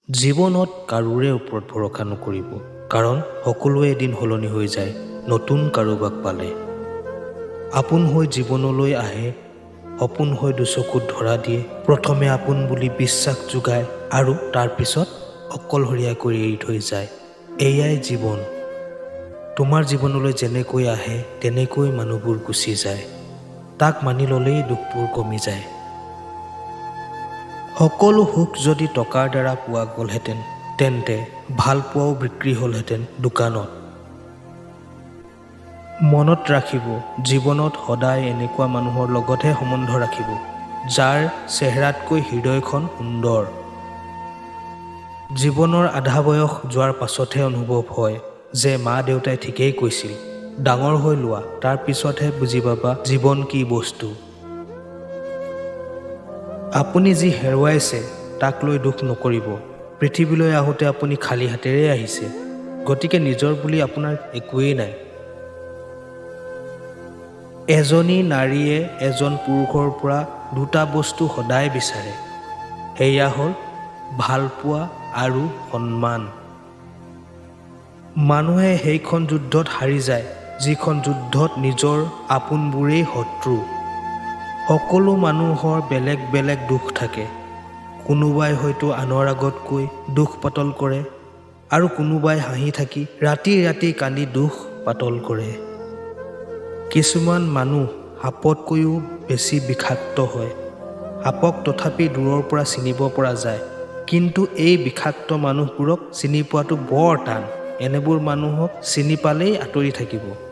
জীৱনত কাৰোৰে ওপৰত ভৰসা নকৰিব, কাৰণ সকলোৱে এদিন সলনি হৈ যায় নতুন কাৰোবাক পালে। আপোন হৈ জীৱনলৈ আহে, সপোন হৈ দুচকুত ধৰা দিয়ে, প্ৰথমে আপোন বুলি বিশ্বাস যোগায় আৰু তাৰ পিছত অকলশৰীয়া কৰি এৰি থৈ যায়। এয়াই জীৱন। তোমাৰ জীৱনলৈ যেনেকৈ আহে তেনেকৈ মানুহবোৰ গুচি যায়। তাক মানি ল'লেই দুখবোৰ কমি যায়। সকলো সুখ যদি টকাৰ দ্বাৰা পোৱা গ'লহেঁতেন, তেন্তে ভাল পোৱাও বিক্ৰী হ'লহেঁতেন দোকানত। মনত ৰাখিব, জীৱনত সদায় এনেকুৱা মানুহৰ লগতহে সম্বন্ধ ৰাখিব, যাৰ চেহেৰাতকৈ হৃদয়খন সুন্দৰ। জীৱনৰ আধা বয়স যোৱাৰ পাছতহে অনুভৱ হয় যে মা-দেউতাই ঠিকেই কৈছিল, ডাঙৰ হৈ লোৱা, তাৰ পিছতহে বুজি পাবা জীৱন কি বস্তু। আপুনি যি হেৰুৱাইছে তাক লৈ দুখ নকৰিব। পৃথিৱীলৈ আহোঁতে আপুনি খালী হাতেৰে আহিছে, গতিকে নিজৰ বুলি আপোনাৰ একোৱেই নাই। এজনী নাৰীয়ে এজন পুৰুষৰ পৰা দুটা বস্তু সদায় বিচাৰে, সেয়া হ'ল ভালপোৱা আৰু সন্মান। মানুহে সেইখন যুদ্ধত হাৰি যায় যিখন যুদ্ধত নিজৰ আপোনবোৰেই শত্ৰু। সকলো মানুহৰ বেলেগ বেলেগ দুখ থাকে। কোনোবাই হয়তো আনৰ আগত কৈ দুখ পাতল কৰে আৰু কোনোবাই হাঁহি থাকি ৰাতি ৰাতি কান্দি দুখ পাতল কৰে। কিছুমান মানুহ সাপতকৈও বেছি বিষাক্ত হয়। সাপক তথাপি দূৰৰ পৰা চিনিব পৰা যায়, কিন্তু এই বিষাক্ত মানুহবোৰক চিনি পোৱাটো বৰ টান। এনেবোৰ মানুহক চিনি পালেই আঁতৰি থাকিব।